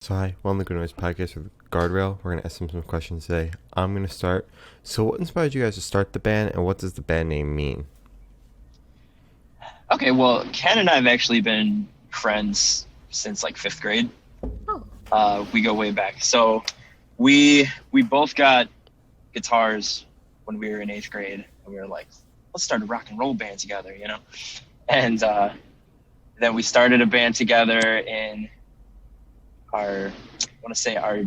So hi, welcome to Good Noise Podcast with Guardrail. We're going to ask them some questions today. I'm going to start. So what inspired you guys to start the band, and what does the band name mean? Okay, well, Ken and I have actually been friends since like fifth grade. Oh, We go way back. So we both got guitars when we were in eighth grade, and we were like, let's start a rock and roll band together, you know? And then we started a band together in I want to say our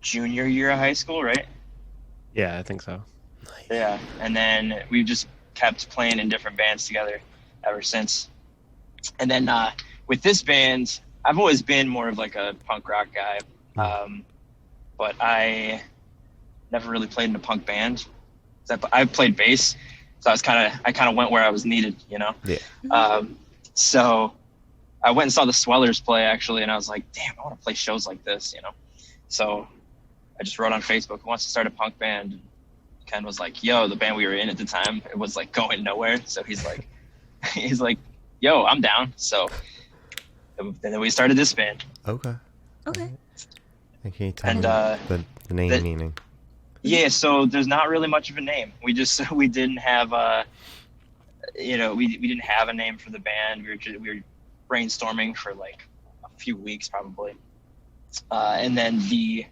junior year of high school, right? Yeah, I think so. Yeah, and then we've just kept playing in different bands together ever since. And then with this band, I've always been more of like a punk rock guy, but I never really played in a punk band. I played bass, so I kind of went where I was needed, you know. Yeah. So I went and saw the Swellers play actually, and I was like, damn, I want to play shows like this, you know. So I just wrote on Facebook, who wants to start a punk band? Ken was like, yo, the band we were in at the time, it was like going nowhere. So he's like, yo, I'm down. So then we started this band. Okay. okay. And can you tell And, me the name the- meaning? Yeah, so there's not really much of a name. We didn't have we didn't have a name for the band. We were brainstorming for like a few weeks probably. And then the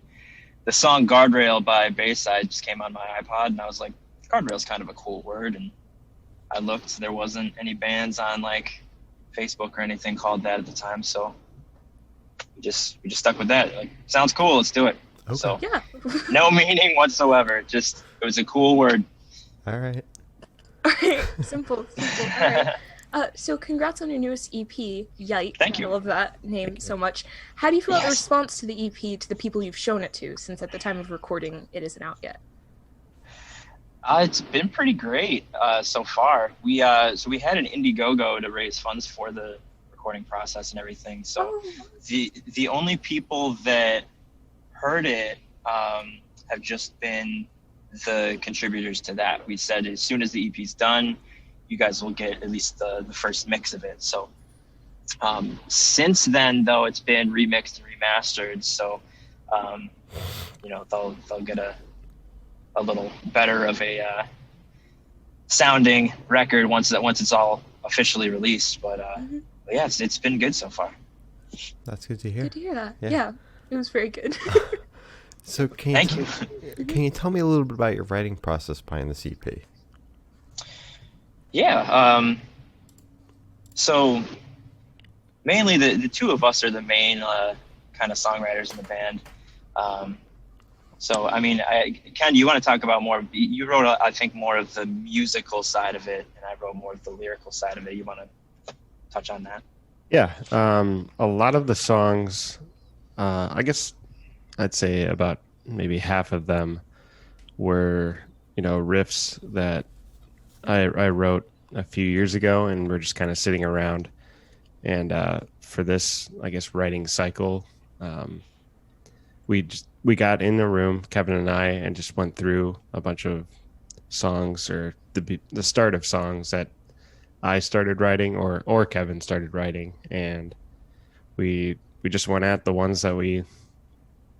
song Guardrail by Bayside just came on my iPod, and I was like, Guardrail's kind of a cool word. And I looked, there wasn't any bands on like Facebook or anything called that at the time. So we just stuck with that. Like, sounds cool, let's do it. Okay. So Yeah. no meaning whatsoever. Just, it was a cool word. All right. All right. Simple. All right. So congrats on your newest EP, Yikes. Thank you. I love that name so much. How do you feel about the Yes. response to the EP to the people you've shown it to, since at the time of recording it isn't out yet? It's been pretty great so far. We had an Indiegogo to raise funds for the recording process and everything. So the only people that heard it have just been the contributors to that. We said as soon as the EP's done, you guys will get at least the first mix of it. So since then, though, it's been remixed and remastered. So they'll get a little better of a sounding record once it's all officially released. But yeah, it's been good so far. That's good to hear. Good to hear that. Yeah. Yeah. It was very good. So Thank you. Can you tell me a little bit about your writing process behind this EP? Yeah. So mainly the two of us are the main kind of songwriters in the band. So, I mean, Ken, you want to talk about more? You wrote, I think, more of the musical side of it, and I wrote more of the lyrical side of it. You want to touch on that? Yeah, a lot of the songs, I guess I'd say about maybe half of them were, riffs that I wrote a few years ago, and we're just kind of sitting around. And for this, I guess, writing cycle, we got in the room, Kevin and I, and just went through a bunch of songs, or the start of songs that I started writing or Kevin started writing, and we just went at the ones that we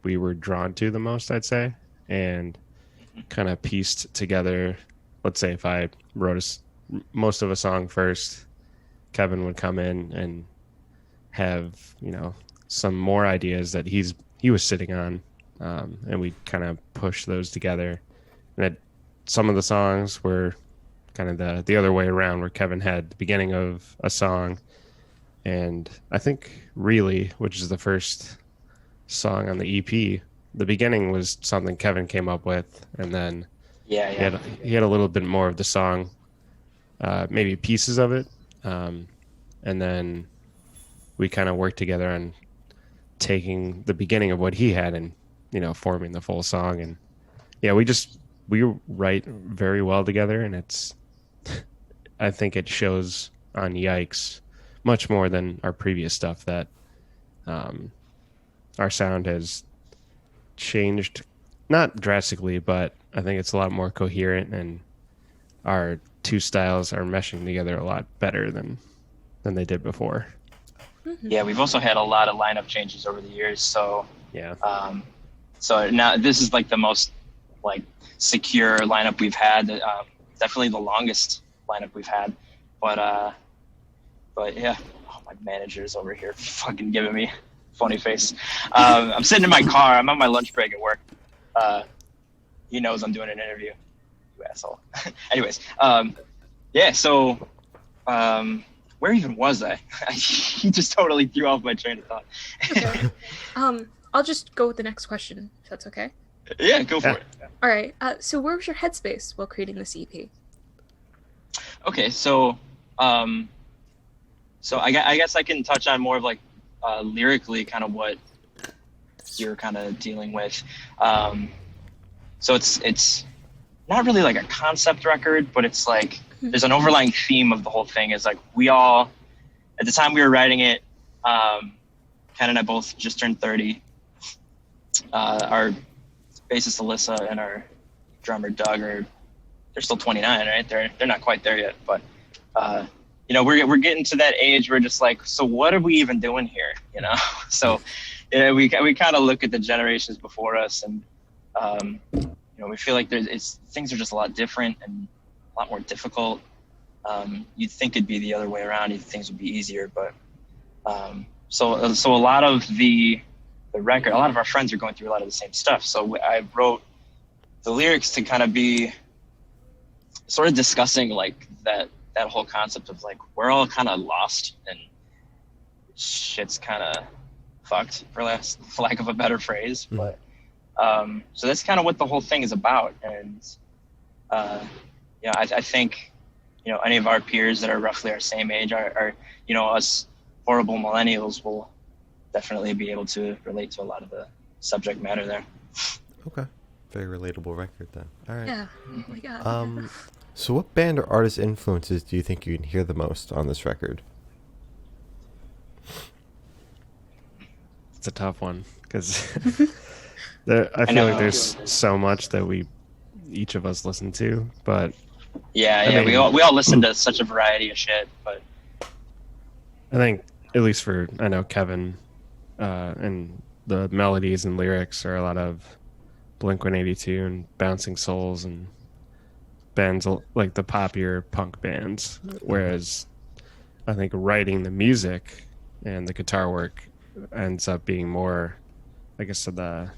were drawn to the most, I'd say, and kind of pieced together. Let's say if I wrote most of a song first, Kevin would come in and have some more ideas that he was sitting on, and we kind of push those together. And some of the songs were kind of the other way around, where Kevin had the beginning of a song, and I think Really, which is the first song on the EP, the beginning was something Kevin came up with, and then Yeah. he had a little bit more of the song, maybe pieces of it, and then we kind of worked together on taking the beginning of what he had and forming the full song. And yeah, we write very well together, and I think it shows on Yikes much more than our previous stuff, that our sound has changed, not drastically, but I think it's a lot more coherent, and our two styles are meshing together a lot better than they did before. Yeah, we've also had a lot of lineup changes over the years. So Yeah. so now this is like the most like secure lineup we've had. Definitely the longest lineup we've had. But yeah, oh, my manager's over here fucking giving me funny face. I'm sitting in my car. I'm on my lunch break at work. He knows I'm doing an interview. You asshole. Anyways, yeah. So, where even was I? He just totally threw off my train of thought. Okay. I'll just go with the next question, if that's okay. Yeah, go for it. All right. So where was your headspace while creating this EP? Okay, so I guess I can touch on more of like lyrically kind of what you're kind of dealing with. So it's not really like a concept record, but it's like there's an overlying theme of the whole thing. Is like we all, at the time we were writing it, Ken and I both just turned 30. Our bassist Alyssa and our drummer Doug they're still 29, right? They're not quite there yet, but you know, we're getting to that age where just like, so what are we even doing here? You know, so yeah, we kind of look at the generations before us, and you know, we feel like things are just a lot different and a lot more difficult. You'd think it'd be the other way around. You'd think things would be easier, but so a lot of the record, a lot of our friends are going through a lot of the same stuff. So I wrote the lyrics to kind of be sort of discussing like that whole concept of like we're all kind of lost and shit's kind of fucked, for lack of a better phrase. But so that's kind of what the whole thing is about. And you know, I think, you know, any of our peers that are roughly our same age are you know, us horrible millennials will definitely be able to relate to a lot of the subject matter there. Okay. Very relatable record then. All right. Yeah. Oh my god. So what band or artist influences do you think you can hear the most on this record? It's a tough one because I feel like there's so much that each of us listen to, but I mean, we all listen to such a variety of shit. But I think at least I know Kevin, and the melodies and lyrics are a lot of Blink-182 and Bouncing Souls and bands like the poppier punk bands, whereas I think writing the music and the guitar work ends up being more, I guess, the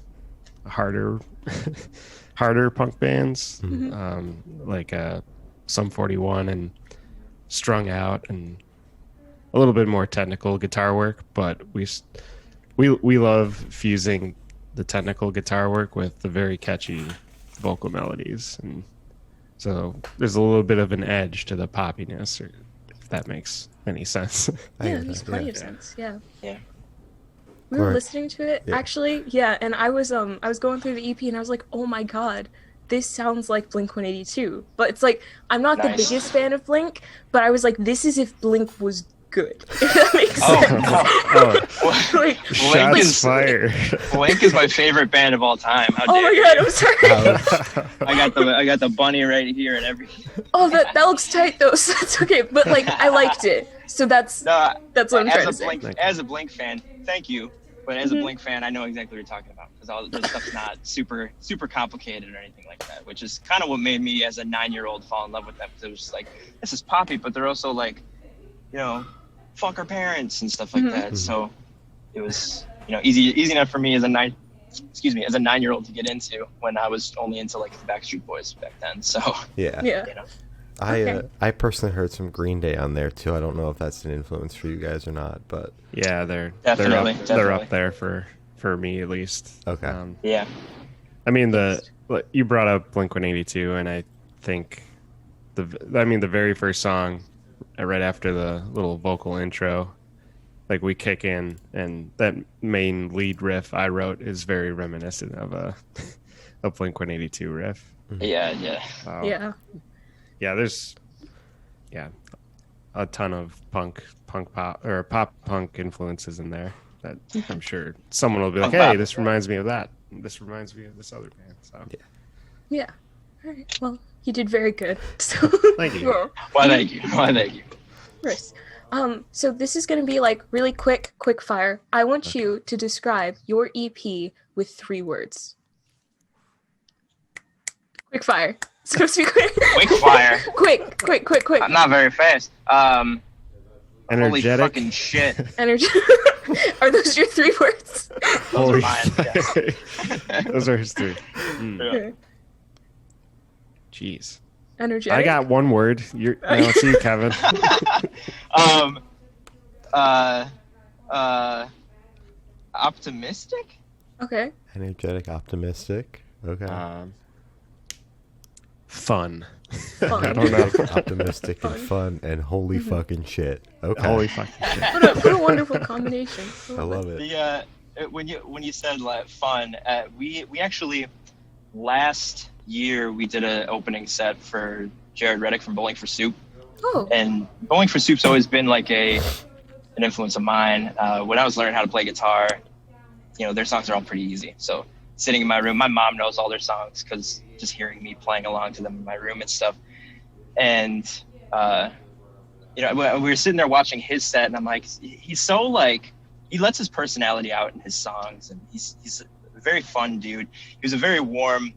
harder punk bands, like Sum 41 and Strung Out, and a little bit more technical guitar work. But we love fusing the technical guitar work with the very catchy vocal melodies, and so there's a little bit of an edge to the poppiness, or if that makes any sense. Yeah, it makes plenty of sense. Yeah. Yeah. We were listening to it actually, and I was going through the EP and I was like, oh my god, this sounds like Blink-182. But it's like, I'm not the biggest fan of Blink, but I was like, this is if Blink was good. If that makes sense. Like, Shots fired. Blink is my favorite band of all time. How oh dare my god, I'm sorry. I got the bunny right here and everything. Oh, that looks tight though, so that's okay. But like, I liked it, so that's what I'm trying to say. As a Blink fan, thank you. But as a Blink fan, I know exactly what you're talking about, because all this stuff's not super complicated or anything like that, which is kind of what made me as a 9-year-old fall in love with them, because it was just like, this is poppy, but they're also like, you know, fuck our parents and stuff like that. So it was, you know, easy enough for me as a 9-year-old to get into, when I was only into like the Backstreet Boys back then. So yeah. You know. I personally heard some Green Day on there too. I don't know if that's an influence for you guys or not, but yeah, they're up there for me at least. Okay. Yeah. I mean, you brought up Blink-182, and I think the very first song, right after the little vocal intro, like we kick in, and that main lead riff I wrote is very reminiscent of a Blink-182 riff. Yeah. Yeah, there's a ton of punk pop or pop punk influences in there that I'm sure someone will be like, hey, this reminds me of that. This reminds me of this other band. So yeah. All right. Well, you did very good. So thank you. Why thank you. Nice. So this is gonna be like really quick fire. I want you to describe your EP with 3 words. Quick fire. It's supposed to be quick. Quick fire. quick. I'm not very fast. Holy Energetic. fucking shit. Energy. Are those your 3 words? Those are Holy mine. Yes. Those are his 3. Okay. Jeez. Energetic. I got 1 word. Now it's you, Kevin. Optimistic? Okay. Energetic, optimistic. Okay. Fun. Fun. I don't know. Optimistic and fun and holy fucking shit. Okay. Holy fucking shit. What a wonderful combination. I love it. When you said like fun, we actually last year we did an opening set for Jared Reddick from Bowling for Soup, Oh. and Bowling for Soup's always been like an influence of mine. When I was learning how to play guitar, their songs are all pretty easy. So sitting in my room, my mom knows all their songs because just hearing me playing along to them in my room and stuff. And we were sitting there watching his set, and I'm like, he's so like, he lets his personality out in his songs, and he's a very fun dude. He was a very warm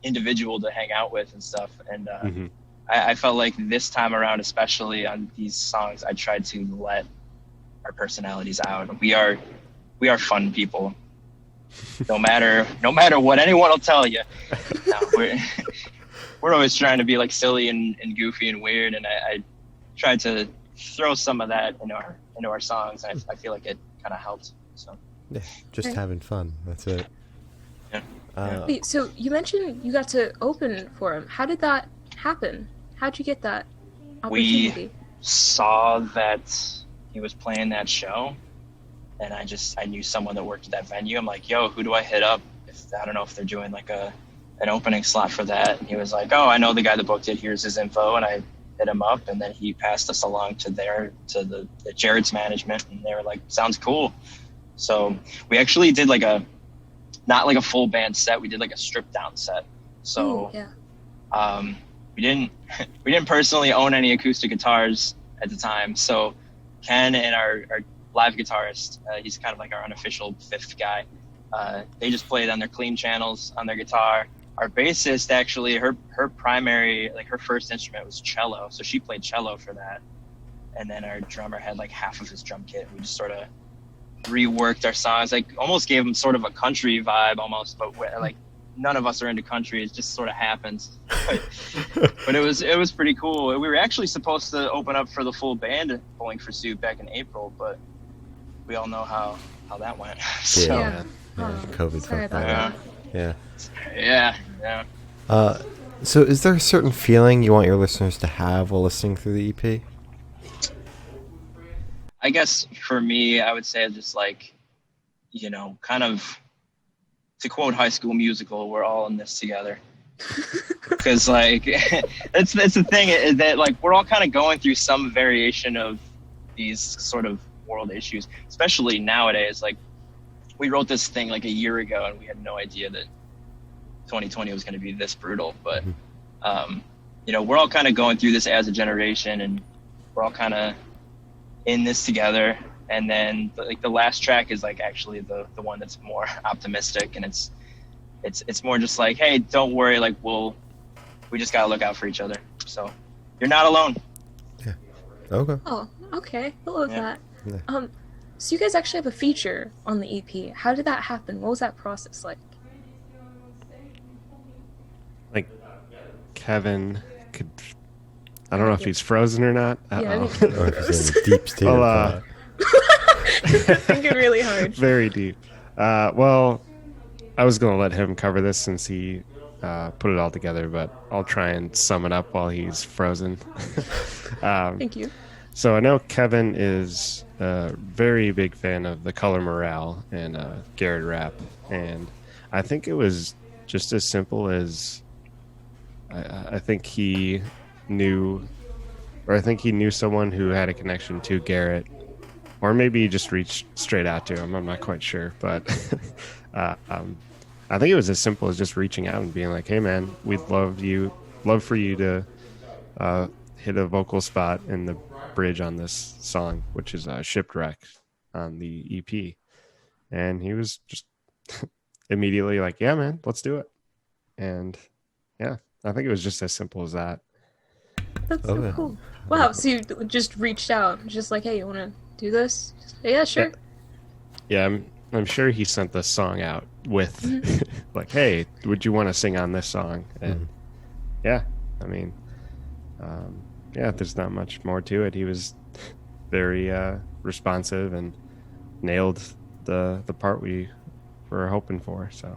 individual to hang out with and stuff. And I felt like this time around, especially on these songs, I tried to let our personalities out. We are fun people. No matter what anyone will tell you. No, we're always trying to be like silly and goofy and weird, and I tried to throw some of that into our songs, and I feel like it kind of helped. So Yeah, just having fun. That's it. Yeah. Wait, so you mentioned you got to open for him. How did that happen? How'd you get that opportunity? We saw that he was playing that show, and I knew someone that worked at that venue. I'm like, yo, who do I hit up? I don't know if they're doing like an opening slot for that. And he was like, oh, I know the guy that booked it. Here's his info. And I hit him up, and then he passed us along to the Jared's management, and they were like, sounds cool. So we actually did like not like a full band set. We did like a stripped down set. So Ooh, yeah. we didn't personally own any acoustic guitars at the time. So Ken and our live guitarist, he's kind of like our unofficial 5th guy. They just played on their clean channels on their guitar. Our bassist, actually, her primary, like her first instrument was cello, so she played cello for that. And then our drummer had like half of his drum kit. We just sort of reworked our songs, like almost gave them sort of a country vibe almost, but like none of us are into country. It just sort of happens. But it was pretty cool. We were actually supposed to open up for the full band at Bowling for Soup back in April, but we all know how that went. So, Yeah. COVID Sorry fucked about that. that. Yeah. So is there a certain feeling you want your listeners to have while listening through the EP? I guess for me, I would say just like, kind of, to quote High School Musical, we're all in this together. Because like, that's the thing, is that like we're all kind of going through some variation of these sort of world issues, especially nowadays. Like, we wrote this thing like a year ago, and we had no idea that 2020 was going to be this brutal. But we're all kind of going through this as a generation, and we're all kind of in this together. And then like the last track is like actually the one that's more optimistic, and it's more just like, hey, don't worry, like we just gotta look out for each other. So you're not alone. Yeah. Okay. Oh, okay. I love that. Yeah. So you guys actually have a feature on the EP. How did that happen? What was that process like? Like, Kevin could... I don't know if he's frozen or not. Yeah, I Uh-oh. think Or if it's in a deep state Well, of thinking really hard. Very deep. Well, I was going to let him cover this since he put it all together, but I'll try and sum it up while he's frozen. Thank you. So I know Kevin is a very big fan of The Color Morale and Garrett Rap, and I think it was just as simple as I think he knew someone who had a connection to Garrett, or maybe he just reached straight out to him. I'm not quite sure, but I think it was as simple as just reaching out and being like, "Hey, man, we'd love for you to hit a vocal spot in the bridge on this song, which is Shipwreck on the EP. And he was just immediately like, yeah, man, let's do it. And yeah, I think it was just as simple as that. That's so cool. Wow, so you just reached out, just like, hey, you want to do this? Yeah, sure. Yeah, I'm sure he sent the song out with like, hey, would you want to sing on this song? And yeah, I mean, yeah, there's not much more to it. He was very responsive and nailed the part we were hoping for. So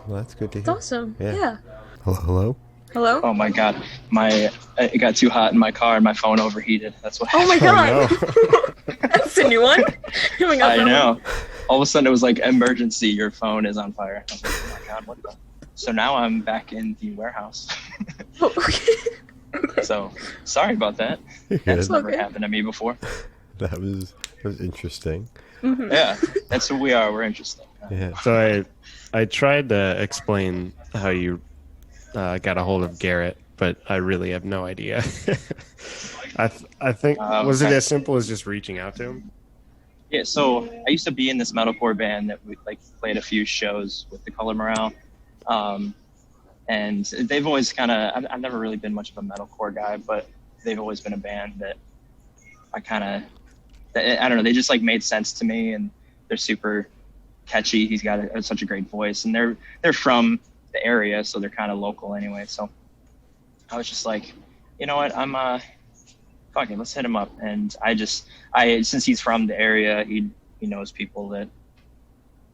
well, that's good to hear. That's awesome. Yeah. Hello. Oh my god, it got too hot in my car and my phone overheated. That's what happened. Oh my god. Oh, no. That's a new one. I know. All of a sudden it was like, emergency, your phone is on fire. I was like, oh my god, what the? So now I'm back in the warehouse. So sorry about that. That's never happened to me before. That was interesting. Yeah, that's who we are. We're interesting. Yeah. So I tried to explain how you got a hold of Garrett, but I really have no idea. I think was it as simple as just reaching out to him? Yeah, so I used to be in this metalcore band that we played a few shows with the Color Morale, and they've always I've never really been much of a metalcore guy, but they've always been a band that I don't know, they just made sense to me, and they're super catchy. He's got such a great voice, and they're from the area, so they're kind of local anyway. So I was just like, you know what, I'm fuck it, let's hit him up. And since he's from the area, he knows people that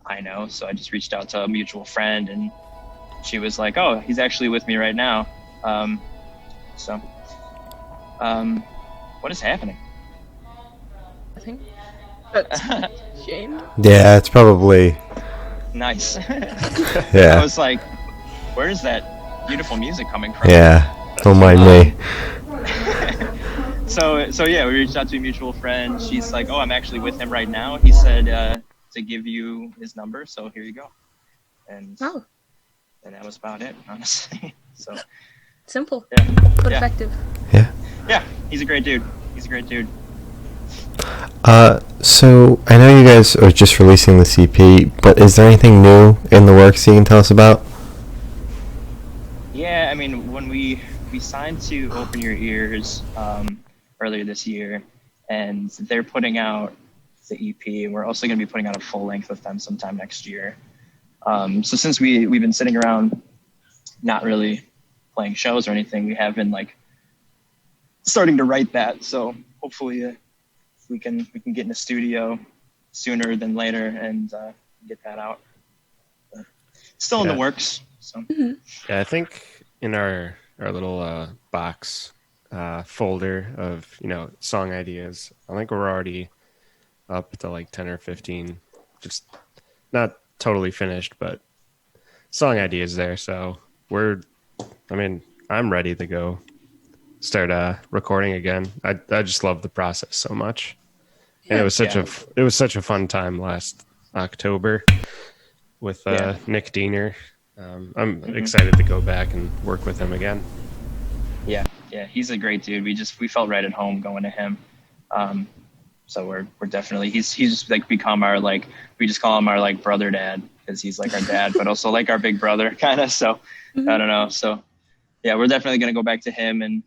I know, so I just reached out to a mutual friend, and she was like, oh, he's actually with me right now. What is happening? I think that's shame. Yeah, it's probably nice. Yeah. I was like, where is that beautiful music coming from? Yeah, don't mind me. So yeah, we reached out to a mutual friend. She's like, oh, I'm actually with him right now. He said to give you his number, so here you go. And that was about it, honestly. So simple, yeah, but effective. Yeah, he's a great dude. So I know you guys are just releasing the CP, but is there anything new in the works you can tell us about? Yeah, I mean, when we signed to Open Your Ears earlier this year, and they're putting out the EP, and we're also going to be putting out a full length with them sometime next year. So since we've been sitting around not really playing shows or anything, we have been starting to write that. So hopefully we can get in the studio sooner than later and get that out. But still in the works. So yeah, I think in our little box folder of song ideas, I think we're already up to 10 or 15, just not totally finished, but song ideas there. So I'm ready to go start recording again. I just love the process so much, and it was such a fun time last October with Nick Diener. I'm excited to go back and work with him again. Yeah, he's a great dude. We felt right at home going to him. So we're definitely he's just become our we just call him our brother dad, because he's our dad, but also our big brother kind of. So I don't know. So yeah, we're definitely gonna go back to him and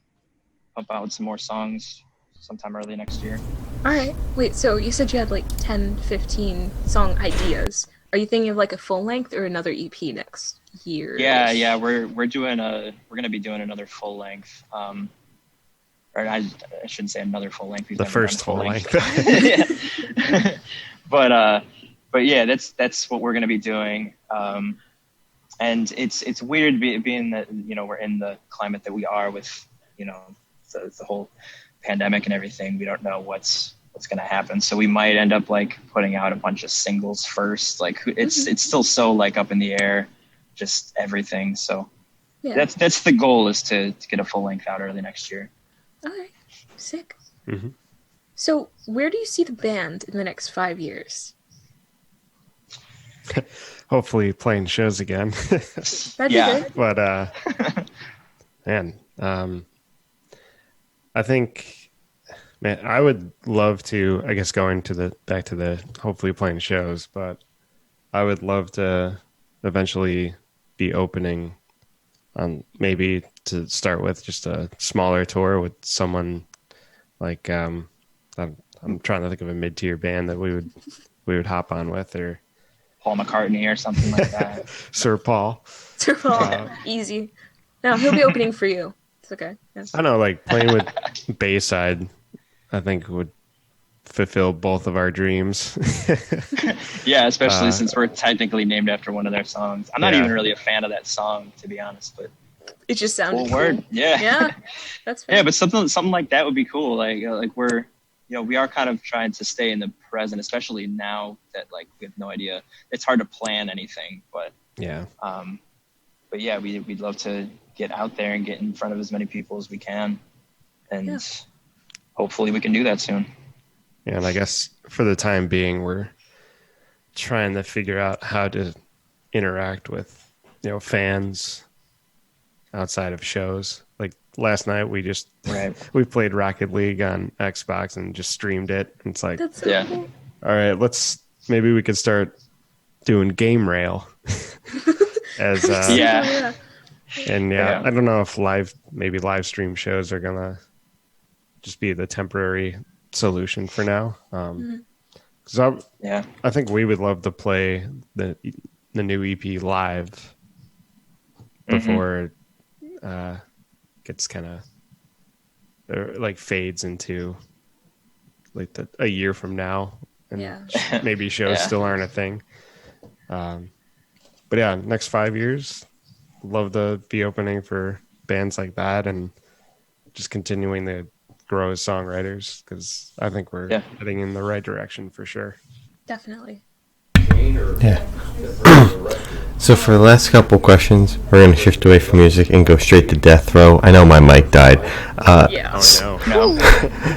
pump out some more songs sometime early next year. All right. Wait, so you said you had 10, 15 song ideas. Are you thinking of a full length or another EP next year? Yeah, we're gonna be doing another full length. Or I shouldn't say another full length. The first full length. Yeah. But yeah, that's what we're gonna be doing. And it's weird being that we're in the climate that we are with the whole pandemic and everything. We don't know what's going to happen, so we might end up putting out a bunch of singles first. It's still so up in the air, just everything. So that's the goal, is to get a full length out early next year. All right, sick. So where do you see the band in the next 5 years? Hopefully playing shows again. That'd be good. But man, I think Man, I would love to, I guess going to the back to the hopefully playing shows, but I would love to eventually be opening on maybe to start with just a smaller tour with someone like I'm trying to think of a mid-tier band that we would hop on with, or Paul McCartney or something like that. Sir Paul. Sir Paul, easy. No, he'll be opening for you. It's okay. Yeah. I know, like playing with Bayside, I think would fulfill both of our dreams. Yeah, especially since we're technically named after one of their songs. I'm not Yeah. even really a fan of that song, to be honest, but It just sounded cool word. Yeah. Yeah, that's fair. Yeah, but something like that would be cool. Like we're, we are kind of trying to stay in the present, especially now that like we have no idea. It's hard to plan anything, but Yeah. but yeah, we'd love to get out there and get in front of as many people as we can, and hopefully we can do that soon. Yeah, and I guess for the time being, we're trying to figure out how to interact with, fans outside of shows. Like last night, we played Rocket League on Xbox and just streamed it. And it's like, That's so cool. all right, maybe we could start doing Game Rail as Yeah. And I don't know if live stream shows are gonna just be the temporary solution for now. Because I think we would love to play the new EP live before it gets kind of like fades into like a year from now, and maybe shows still aren't a thing. But yeah, next 5 years, love to be opening for bands like that and just continuing to grow as songwriters, because I think we're heading in the right direction for sure. Definitely. Yeah. So for the last couple questions, we're going to shift away from music and go straight to death row. I know my mic died. Oh no.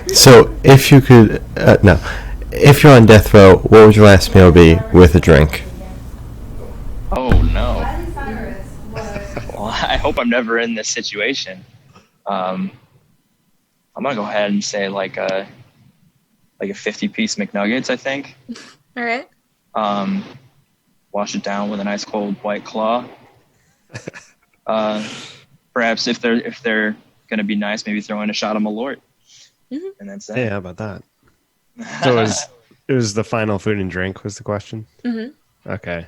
So if you could, if you're on death row, what would your last meal be with a drink? Oh no. Well, I hope I'm never in this situation. I'm gonna go ahead and say like a 50-piece McNuggets, I think. All right. Wash it down with a nice cold White Claw. Perhaps if they're gonna be nice, maybe throw in a shot of Malort. And that's it. Yeah, how about that? So it was the final food and drink was the question? Mm-hmm. Okay.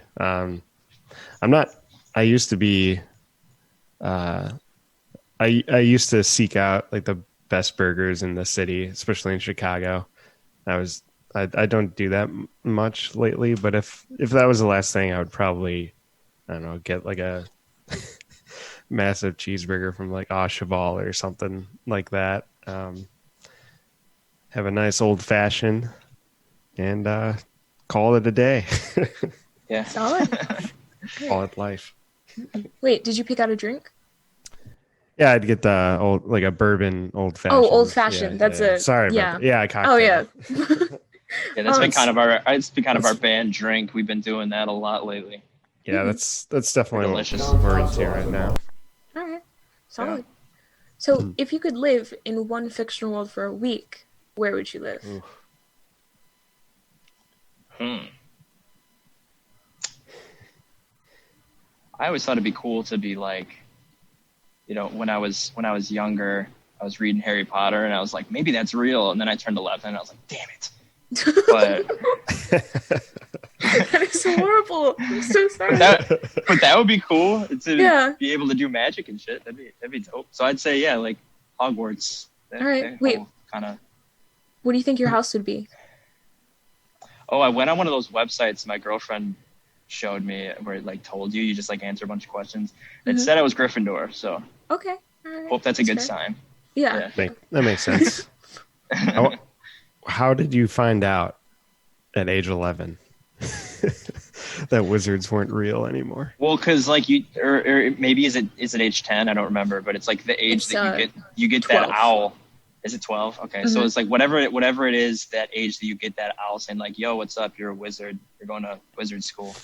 I used to be, I used to seek out like the best burgers in the city, especially in Chicago. I don't do that much lately, but if that was the last thing, I would probably, I don't know, get like a massive cheeseburger from like Cheval or something like that. Have a nice old fashioned and call it a day. Yeah. Solid. Call it life. Wait, did you pick out a drink? Yeah, I'd get the old, like a bourbon old fashioned. Oh, old fashioned. Yeah, That's yeah. a Sorry about that. Yeah, I cocktail. Oh yeah. Yeah, that's been kind of our band drink. We've been doing that a lot lately. Yeah, that's definitely Delicious. what we're into right now. All right. Solid. So, if you could live in one fictional world for a week, where would you live? I always thought it'd be cool to be like, when I was younger, I was reading Harry Potter and I was like, maybe that's real. And then I turned 11 and I was like, damn it. But That is horrible. I'm so sorry. but that would be cool to be able to do magic and shit. That'd be dope. So I'd say like Hogwarts. All right. Wait. Kind of. What do you think your house would be? Oh, I went on one of those websites my girlfriend showed me where it like told you just like answer a bunch of questions. It said I was Gryffindor, so Okay. All right. hope that's a good fair. sign. Yeah. That makes sense. How did you find out at age 11 that wizards weren't real anymore? Well, because like or maybe is it age 10? I don't remember, but it's like the age that you get 12. that owl. Is it 12? Okay, so it's like whatever it is, that age that you get that owl saying like, "Yo, what's up? You're a wizard. You're going to wizard school."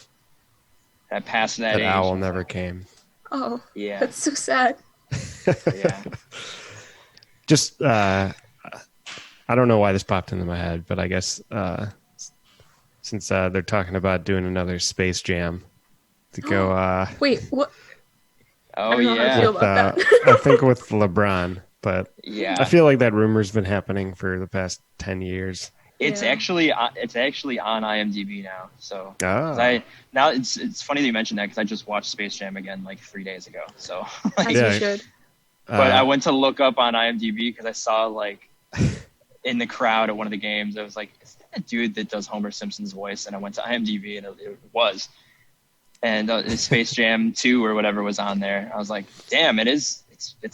I passed that age. That owl never came. Oh. Yeah. That's so sad. Yeah. Just I I don't know why this popped into my head, but I guess since they're talking about doing another Space Jam to go. Wait, what? Oh I don't know how to feel about that. I think with LeBron, but yeah. I feel like that rumor's been happening for the past 10 years. It's actually on IMDb now. So now it's funny that you mentioned that because I just watched Space Jam again like 3 days ago. So As you should. But I went to look up on IMDb because I saw like in the crowd at one of the games, I was like, is that a dude that does Homer Simpson's voice? And I went to IMDb and it was. And Space Jam 2 or whatever was on there. I was like, damn, it's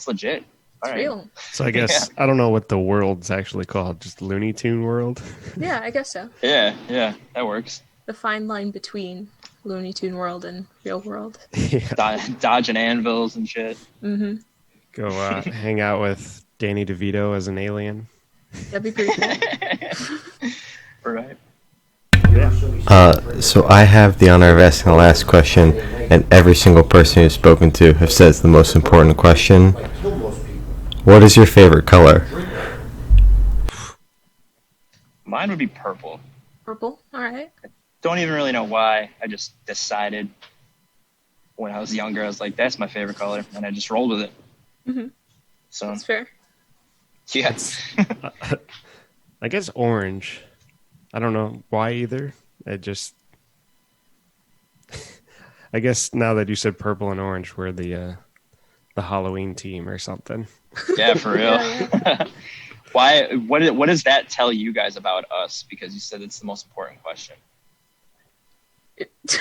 legit. All right. Real. So I guess I don't know what the world's actually called, just Looney Tune World. Yeah, I guess so. Yeah, that works. The fine line between Looney Tune World and real world. Dodging anvils and shit. Mm-hmm. Go hang out with Danny DeVito as an alien. That'd be pretty cool. Right. So I have the honor of asking the last question, and every single person who's spoken to have said it's the most important question. What is your favorite color? Mine would be purple. Purple? Alright. Don't even really know why. I just decided when I was younger, I was like, that's my favorite color, and I just rolled with it. Mm-hmm. So that's fair. Yes. I guess orange. I don't know why either. I guess now that you said purple and orange, we're the Halloween team or something. Yeah, for real. Yeah. Why? What does that tell you guys about us? Because you said it's the most important question. It's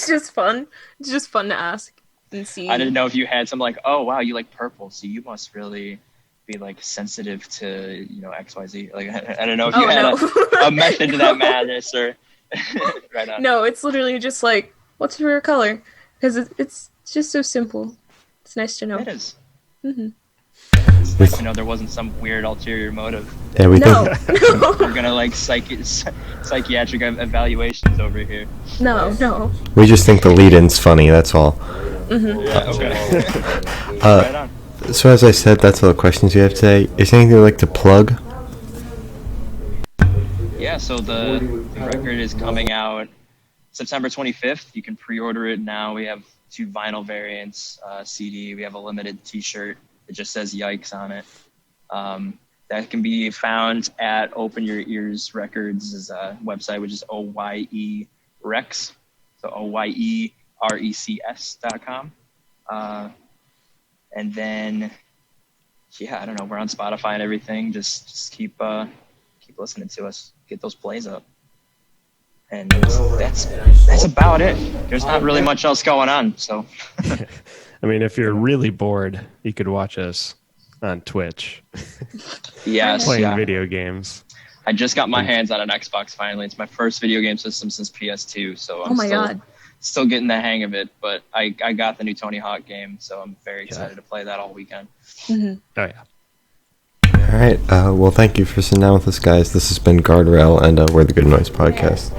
just fun. It's just fun to ask and see. I didn't know if you had something like, oh wow, you like purple, so you must really be like sensitive to XYZ. Like I don't know if you had a method to that madness or right on. No, it's literally just like, what's your favorite color? Because it's just so simple. It's nice to know. It is. Mm-hmm. It's nice to know there wasn't some weird ulterior motive. Yeah, we no. We're gonna like psychiatric evaluations over here. No. We just think the lead-in's funny. That's all. Mm-hmm. Yeah, okay. Right on. So as I said, that's all the questions you have today. Is there anything you'd like to plug? Yeah, so the record is coming out September 25th. You can pre-order it now. We have 2 vinyl variants, CD. We have a limited T-shirt that just says Yikes on it. That can be found at Open Your Ears Records' website, which is OYE Recs. So OYERECS.com. And then, I don't know. We're on Spotify and everything. Just keep listening to us. Get those plays up. And that's about it. There's not really much else going on. So, I mean, if you're really bored, you could watch us on Twitch. Yes, playing video games. I just got my hands on an Xbox finally. It's my first video game system since PS2. So I'm still getting the hang of it, but I got the new Tony Hawk game, so I'm very excited to play that all weekend. Mm-hmm. Oh, yeah. All right. Well, thank you for sitting down with us, guys. This has been Guardrail, and we're the Good Noise Podcast.